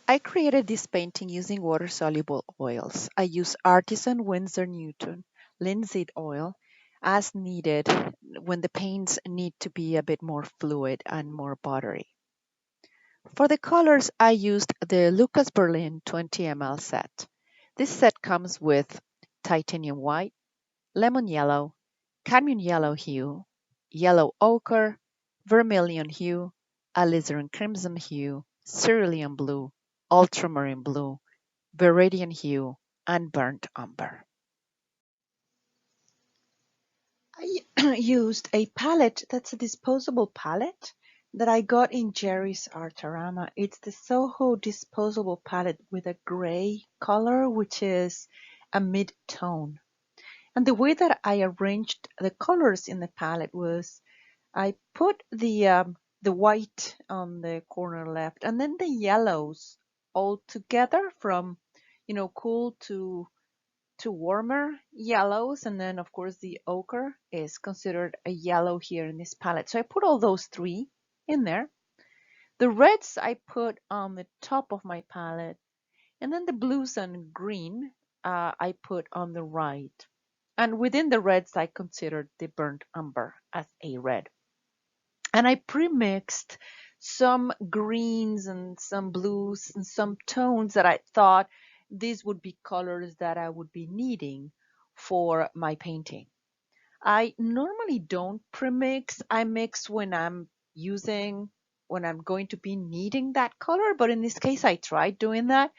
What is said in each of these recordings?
I created this painting using water-soluble oils. I use Artisan Winsor Newton linseed oil as needed when the paints need to be a bit more fluid and more buttery. For the colors, I used the LUKAS Berlin 20 ml set. This set comes with titanium white, lemon yellow, cadmium yellow hue, yellow ochre, vermilion hue, alizarin crimson hue, cerulean blue, ultramarine blue, Viridian hue, and burnt umber. I used a palette that's a disposable palette that I got in Jerry's Artarama. It's the Soho disposable palette with a gray color, which is a mid-tone. And the way that I arranged the colors in the palette was I put the white on the corner left and then the yellows all together from, cool to warmer yellows. And then of course the ochre is considered a yellow here in this palette. So I put all those three in there. The reds I put on the top of my palette, and then the blues and green I put on the right. And within the reds, I considered the burnt umber as a red. And I pre-mixed some greens and some blues and some tones that I thought these would be colors that I would be needing for my painting. I normally don't pre-mix. I mix when when I'm going to be needing that color, but in this case, I tried doing that.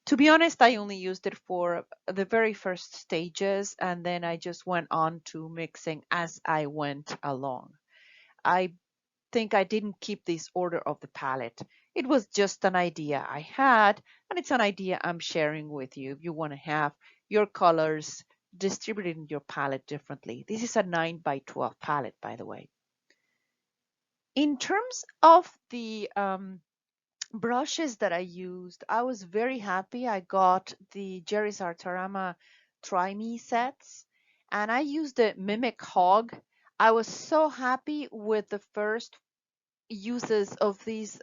To be honest, I only used it for the very first stages, and then I just went on to mixing as I went along. I think I didn't keep this order of the palette. It was just an idea I had, and it's an idea I'm sharing with you if you want to have your colors distributed in your palette differently. This is a 9 by 12 palette, by the way. In terms of the brushes that I used, I was very happy. I got the Jerry's Artarama Try Me sets, and I used the Mimik Hof. I was so happy with the first uses of these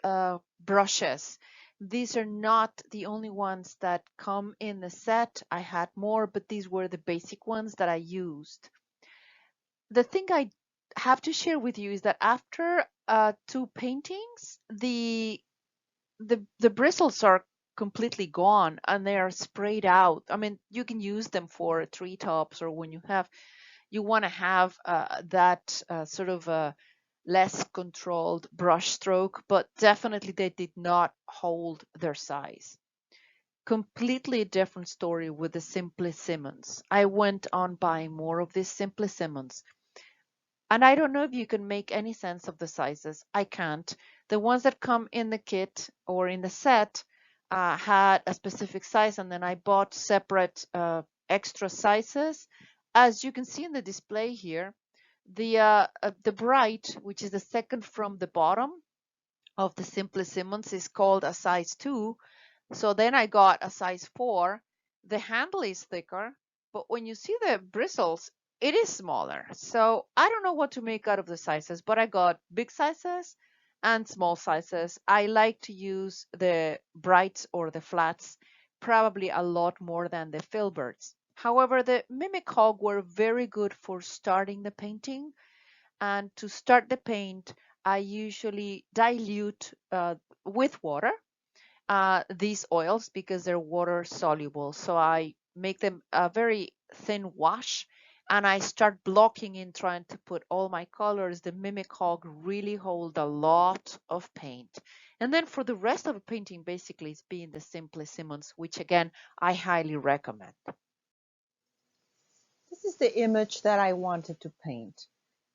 brushes. These are not the only ones that come in the set. I had more, but these were the basic ones that I used. The thing I have to share with you is that after two paintings, the bristles are completely gone and they are sprayed out. I mean, you can use them for treetops or when you want to have that sort of less controlled brush stroke, but definitely they did not hold their size. Completely different story with the Simply Simmons. I went on buying more of these Simply Simmons. And I don't know if you can make any sense of the sizes. I can't. The ones that come in the kit or in the set had a specific size, and then I bought separate extra sizes. As you can see in the display here, the bright, which is the second from the bottom of the Simply Simmons, is called a size 2. So then I got a size 4. The handle is thicker, but when you see the bristles, it is smaller. So I don't know what to make out of the sizes, but I got big sizes and small sizes. I like to use the brights or the flats probably a lot more than the filberts. However, the Mimik Hof were very good for starting the painting. And to start the paint, I usually dilute with water these oils because they're water soluble. So I make them a very thin wash and I start blocking in trying to put all my colors. The Mimik Hof really hold a lot of paint. And then for the rest of the painting, basically it's being the Simply Simmons, which again, I highly recommend. This is the image that I wanted to paint.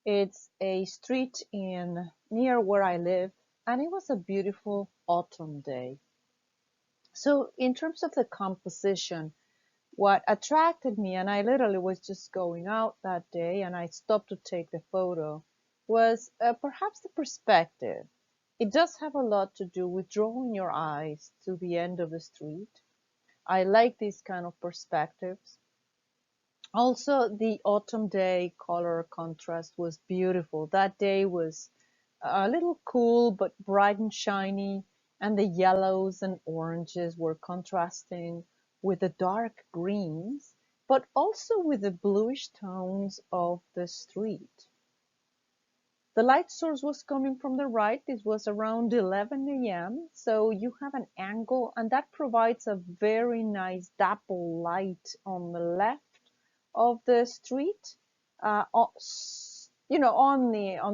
It's a street in near where I live, and it was a beautiful autumn day. So in terms of the composition, what attracted me, and I literally was just going out that day and I stopped to take the photo, was perhaps the perspective. It does have a lot to do with drawing your eyes to the end of the street. I like these kind of perspectives. Also, the autumn day color contrast was beautiful. That day was a little cool but bright and shiny, and the yellows and oranges were contrasting with the dark greens, but also with the bluish tones of the street. The light source was coming from the right. This was around 11 a.m. So you have an angle, and that provides a very nice dapple light on the left of the street, on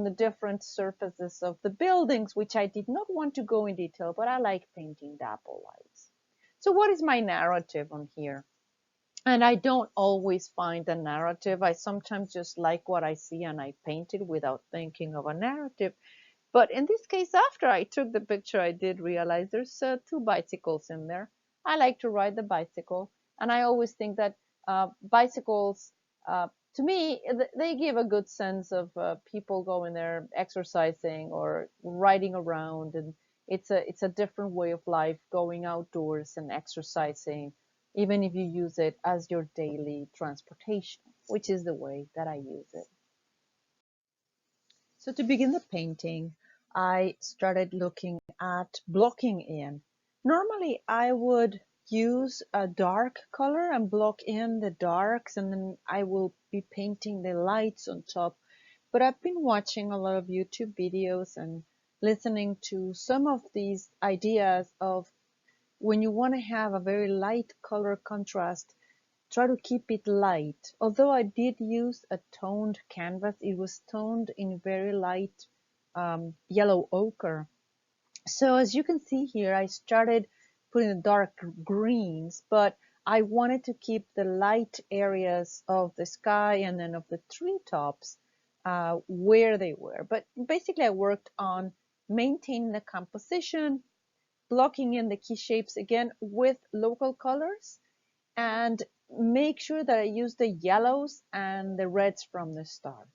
the different surfaces of the buildings, which I did not want to go in detail, but I like painting dapple lights. So what is my narrative on here? And I don't always find a narrative. I sometimes just like what I see and I paint it without thinking of a narrative. But in this case, after I took the picture, I did realize there's two bicycles in there. I like to ride the bicycle, and I always think that bicycles, to me, they give a good sense of people going there exercising or riding around, and it's a different way of life, going outdoors and exercising, even if you use it as your daily transportation, which is the way that I use it. So to begin the painting, I started looking at blocking in. Normally, I would use a dark color and block in the darks, and then I will be painting the lights on top. But I've been watching a lot of YouTube videos and listening to some of these ideas of when you want to have a very light color contrast, try to keep it light. Although I did use a toned canvas, it was toned in very light yellow ochre. So as you can see here, I started putting the dark greens, but I wanted to keep the light areas of the sky and then of the treetops where they were. But basically I worked on maintaining the composition, blocking in the key shapes again with local colors, and make sure that I use the yellows and the reds from the start.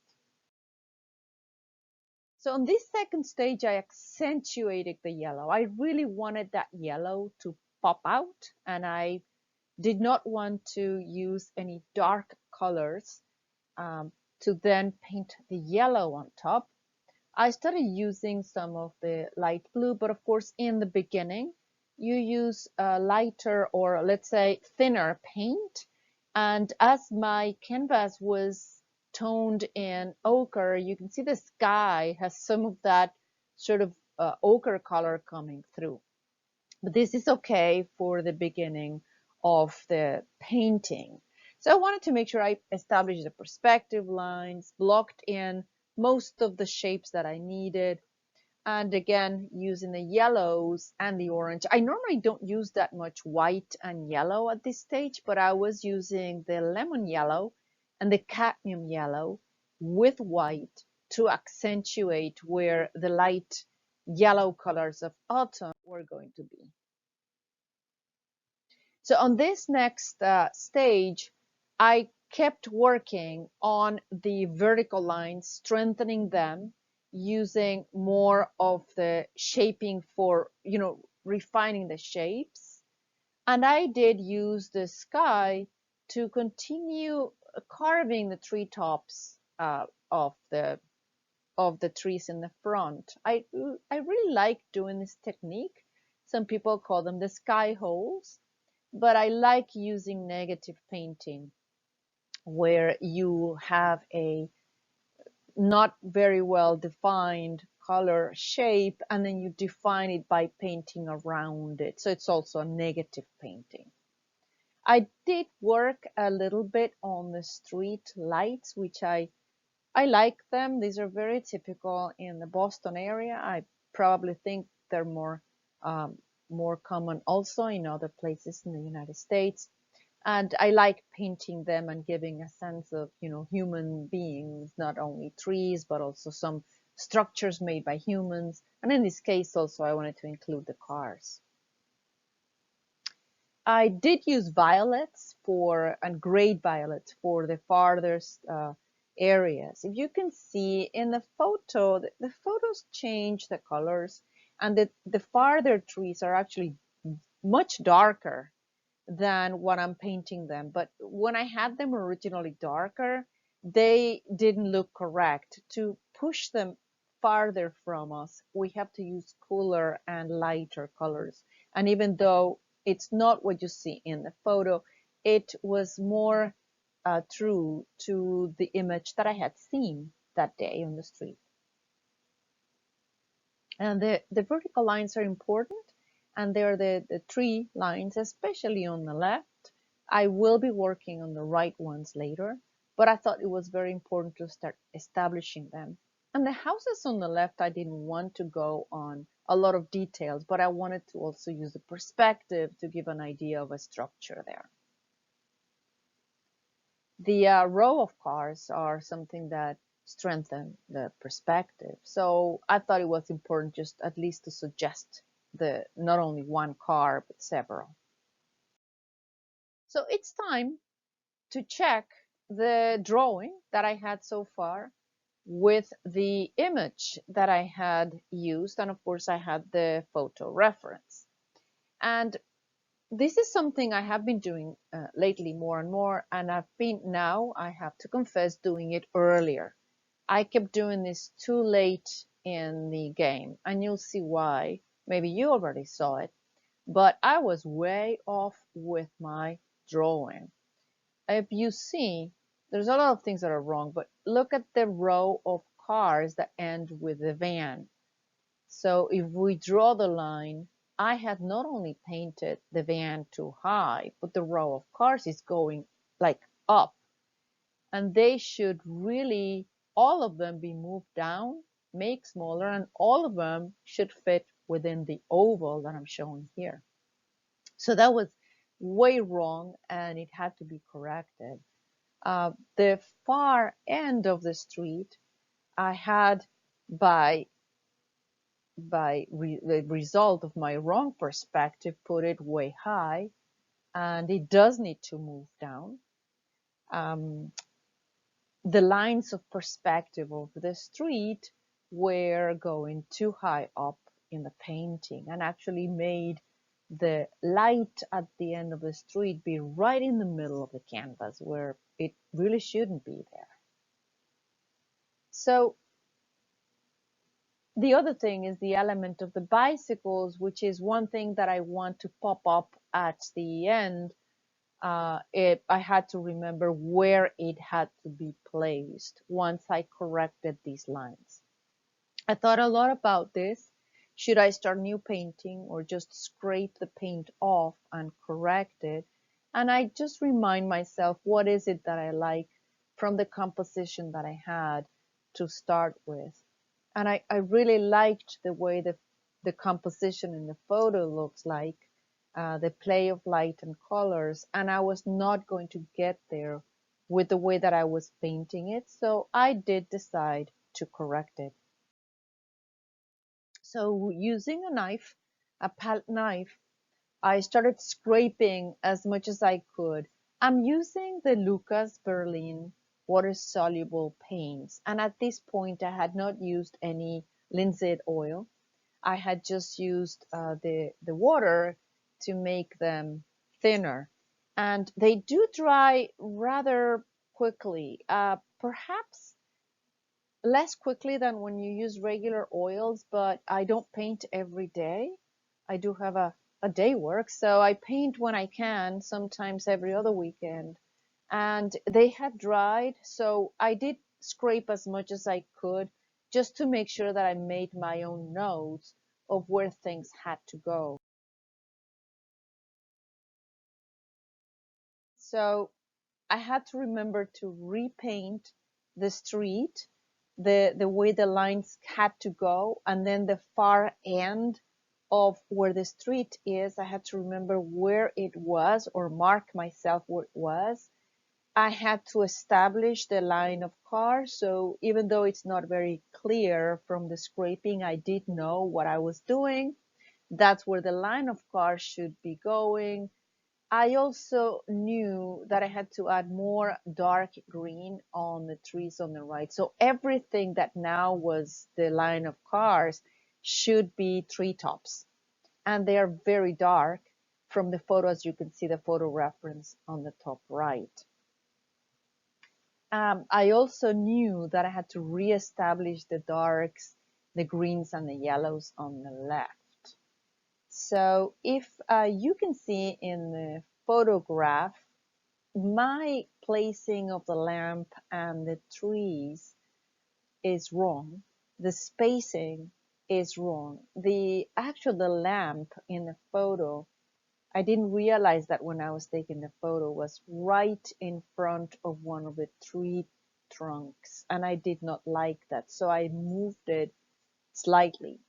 So on this second stage, I accentuated the yellow. I really wanted that yellow to pop out, and I did not want to use any dark colors to then paint the yellow on top. I started using some of the light blue, but of course in the beginning you use a lighter, or let's say thinner paint. And as my canvas was toned in ochre, you can see the sky has some of that sort of ochre color coming through. But this is okay for the beginning of the painting. So I wanted to make sure I established the perspective lines, blocked in most of the shapes that I needed, and again using the yellows and the orange. I normally don't use that much white and yellow at this stage, but I was using the lemon yellow and the cadmium yellow with white to accentuate where the light yellow colors of autumn were going to be. So on this next stage, I kept working on the vertical lines, strengthening them, using more of the shaping for, refining the shapes. And I did use the sky to continue carving the treetops of the trees in the front. I really like doing this technique. Some people call them the sky holes, but I like using negative painting where you have a not very well defined color shape and then you define it by painting around it. So it's also a negative painting. I did work a little bit on the street lights, which I like them. These are very typical in the Boston area. I probably think they're more common also in other places in the United States. And I like painting them and giving a sense of, human beings, not only trees, but also some structures made by humans. And in this case also, I wanted to include the cars. I did use violets and great violets for the farthest areas. If you can see in the photo, the photos change the colors, and the farther trees are actually much darker than what I'm painting them. But when I had them originally darker, they didn't look correct. To push them farther from us, we have to use cooler and lighter colors. And even though it's not what you see in the photo, it was more true to the image that I had seen that day on the street. And the vertical lines are important, and they're the tree lines, especially on the left. I will be working on the right ones later, but I thought it was very important to start establishing them. And the houses on the left, I didn't want to go on a lot of details, but I wanted to also use the perspective to give an idea of a structure there. The row of cars are something that strengthen the perspective. So I thought it was important just at least to suggest the not only one car, but several. So it's time to check the drawing that I had so far with the image that I had used. And of course, I had the photo reference. And this is something I have been doing lately more and more. And I have to confess, doing it earlier. I kept doing this too late in the game. And you'll see why. Maybe you already saw it. But I was way off with my drawing. If you see, there's a lot of things that are wrong, but look at the row of cars that end with the van. So if we draw the line, I had not only painted the van too high, but the row of cars is going like up. And they should really, all of them be moved down, make smaller, and all of them should fit within the oval that I'm showing here. So that was way wrong, and it had to be corrected. The far end of the street, I had the result of my wrong perspective, put it way high, and it does need to move down. The lines of perspective of the street were going too high up in the painting, and actually made the light at the end of the street be right in the middle of the canvas, where it really shouldn't be there. So the other thing is the element of the bicycles, which is one thing that I want to pop up at the end. I had to remember where it had to be placed once I corrected these lines. I thought a lot about this. Should I start new painting or just scrape the paint off and correct it? And I just remind myself, what is it that I like from the composition that I had to start with? And I really liked the way the composition in the photo looks like, the play of light and colors, and I was not going to get there with the way that I was painting it, so I did decide to correct it. So using a knife, a palette knife, I started scraping as much as I could. I'm using the LUKAS Berlin water-soluble paints, and at this point I had not used any linseed oil. I had just used the water to make them thinner, and they do dry rather quickly, perhaps less quickly than when you use regular oils, but I don't paint every day. I do have a day work, so I paint when I can, sometimes every other weekend. And they had dried, so I did scrape as much as I could just to make sure that I made my own notes of where things had to go. So I had to remember to repaint the street, the way the lines had to go, and then the far end of where the street is, I had to remember where it was, or mark myself where it was. I had to establish the line of cars, so even though it's not very clear from the scraping, I did know what I was doing. That's where the line of cars should be going. I also knew that I had to add more dark green on the trees on the right. So everything that now was the line of cars should be treetops. And they are very dark from the photo, as you can see the photo reference on the top right. I also knew that I had to reestablish the darks the greens and the yellows on the left. So if you can see in the photograph, my placing of the lamp and the trees is wrong. The spacing is wrong. The lamp in the photo, I didn't realize that when I was taking the photo, was right in front of one of the tree trunks, and I did not like that, so I moved it slightly.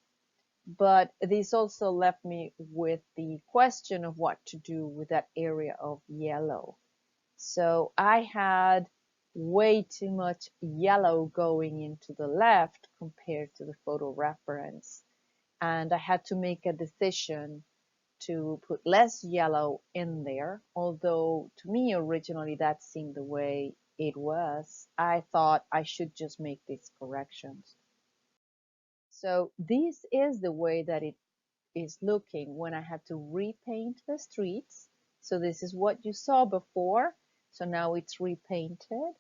But this also left me with the question of what to do with that area of yellow. So I had way too much yellow going into the left compared to the photo reference. And I had to make a decision to put less yellow in there. Although to me, originally, that seemed the way it was. I thought I should just make these corrections. So this is the way that it is looking when I had to repaint the streets. So this is what you saw before. So now it's repainted.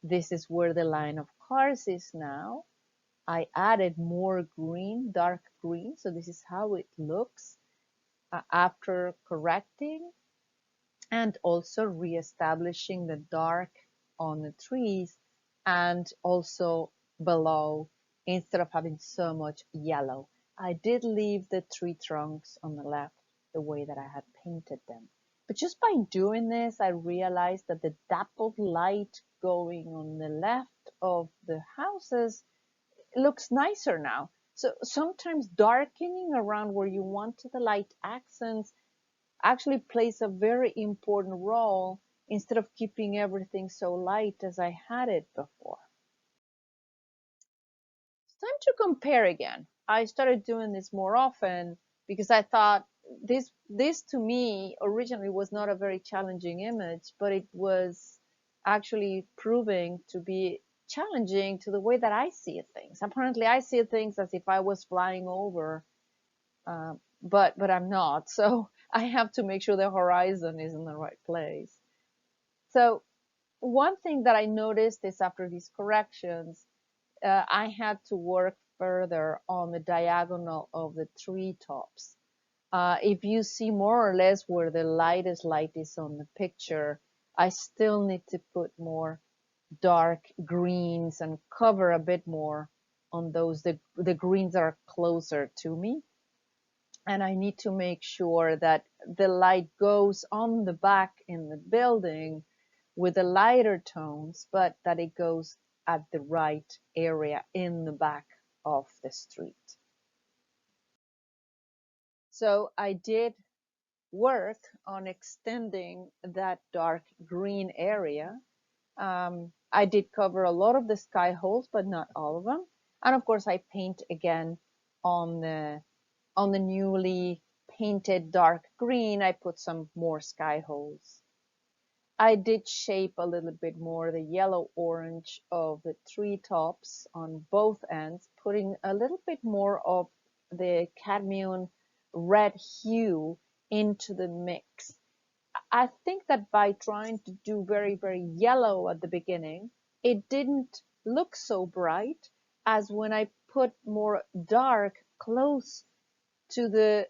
This is where the line of cars is now. I added more green, dark green. So this is how it looks after correcting and also reestablishing the dark on the trees and also below instead of having so much yellow. I did leave the tree trunks on the left the way that I had painted them. But just by doing this, I realized that the dappled light going on the left of the houses looks nicer now. So sometimes darkening around where you want the light accents actually plays a very important role instead of keeping everything so light as I had it before. It's time to compare again. I started doing this more often because I thought this to me originally was not a very challenging image, but it was actually proving to be challenging to the way that I see things. Apparently, I see things as if I was flying over, but I'm not. So I have to make sure the horizon is in the right place. So one thing that I noticed is after these corrections, I had to work further on the diagonal of the treetops. If you see more or less where the lightest light is on the picture, I still need to put more dark greens and cover a bit more on those, the greens are closer to me. And I need to make sure that the light goes on the back in the building with the lighter tones, but that it goes at the right area in the back of the street. So I did work on extending that dark green area. I did cover a lot of the sky holes, but not all of them. And of course, I paint again on the newly painted dark green. I put some more sky holes. I did shape a little bit more the yellow orange of the treetops on both ends, putting a little bit more of the cadmium red hue into the mix. I think that by trying to do very, very yellow at the beginning, it didn't look so bright as when I put more dark close to the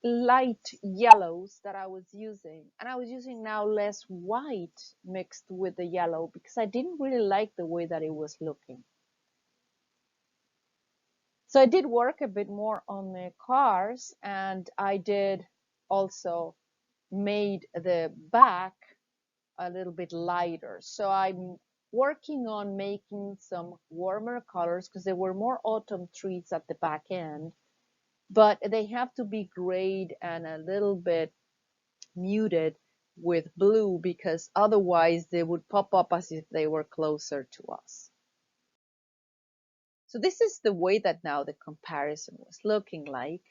light yellows that I was using. And I was using now less white mixed with the yellow because I didn't really like the way that it was looking. So I did work a bit more on the cars, and I did also made the back a little bit lighter. So I'm working on making some warmer colors because there were more autumn trees at the back end, but they have to be grayed and a little bit muted with blue because otherwise they would pop up as if they were closer to us. So this is the way that now the comparison was looking like.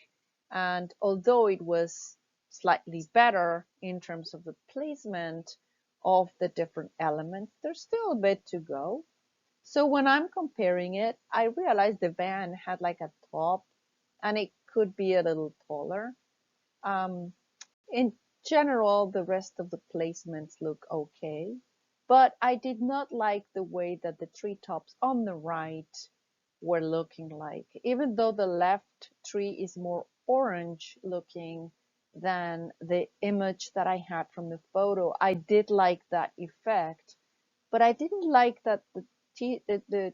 And although it was slightly better in terms of the placement of the different elements, there's still a bit to go. So when I'm comparing it, I realized the van had like a top and it could be a little taller. In general, the rest of the placements look okay, but I did not like the way that the treetops on the right were looking like. Even though the left tree is more orange looking than the image that I had from the photo, I did like that effect, but I didn't like that the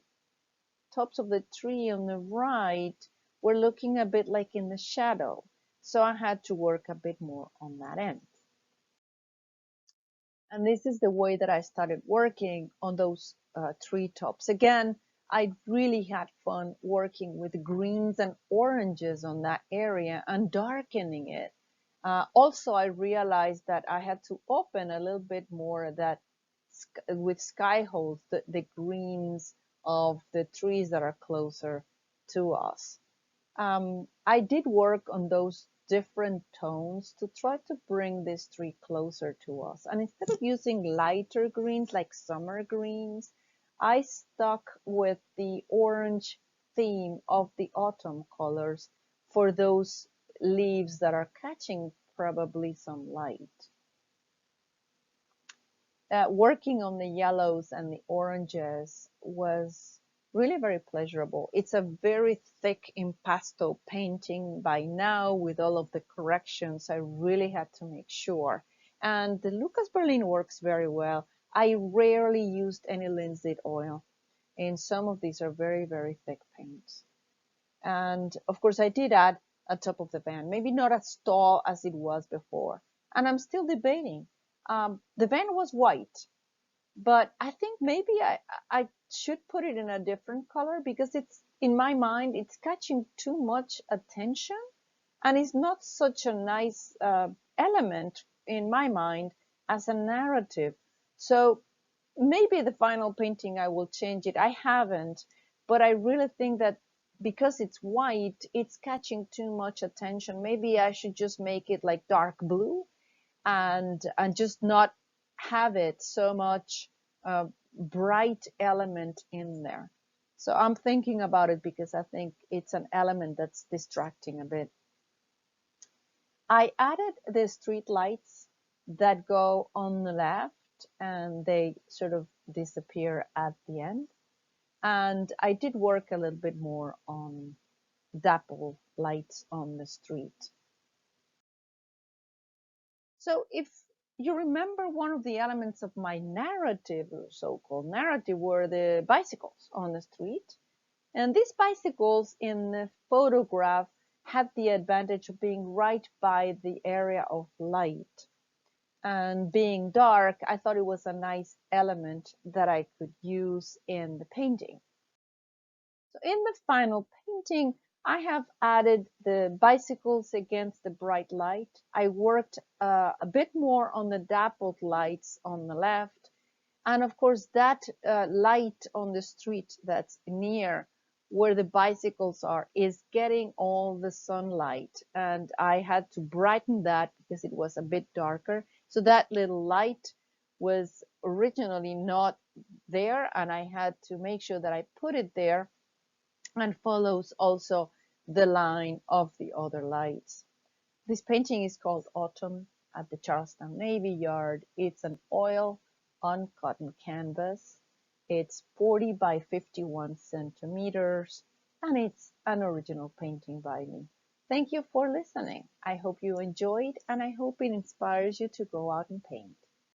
tops of the tree on the right were looking a bit like in the shadow. So I had to work a bit more on that end. And this is the way that I started working on those treetops. Again, I really had fun working with greens and oranges on that area and darkening it. Also, I realized that I had to open a little bit more that with sky holes, the greens of the trees that are closer to us. I did work on those different tones to try to bring this tree closer to us. And instead of using lighter greens like summer greens, I stuck with the orange theme of the autumn colors for those leaves that are catching probably some light. Working on the yellows and the oranges was really very pleasurable. It's a very thick impasto painting by now with all of the corrections. I really had to make sure. And the LUKAS Berlin works very well. I rarely used any linseed oil, and some of these are very, very thick paints. And of course, I did add a top of the van, maybe not as tall as it was before. And I'm still debating. The van was white, but I think maybe I should put it in a different color because it's, in my mind, it's catching too much attention and it's not such a nice element in my mind as a narrative. So maybe the final painting I will change it. I haven't, but I really think that because it's white, it's catching too much attention. Maybe I should just make it like dark blue and just not have it so much bright element in there. So I'm thinking about it because I think it's an element that's distracting a bit. I added the street lights that go on the left and they sort of disappear at the end. And I did work a little bit more on dapple lights on the street. So if you remember, one of the elements of my narrative, or so-called narrative, were the bicycles on the street. And these bicycles in the photograph had the advantage of being right by the area of light. And being dark, I thought it was a nice element that I could use in the painting. So in the final painting, I have added the bicycles against the bright light. I worked a bit more on the dappled lights on the left. And of course, that light on the street that's near where the bicycles are is getting all the sunlight. And I had to brighten that because it was a bit darker. So that little light was originally not there. And I had to make sure that I put it there and follows also the line of the other lights. This painting is called Autumn at the Charlestown Navy Yard. It's an oil on cotton canvas. It's 40 by 51 centimeters, and it's an original painting by me. Thank you for listening. I hope you enjoyed, and I hope it inspires you to go out and paint.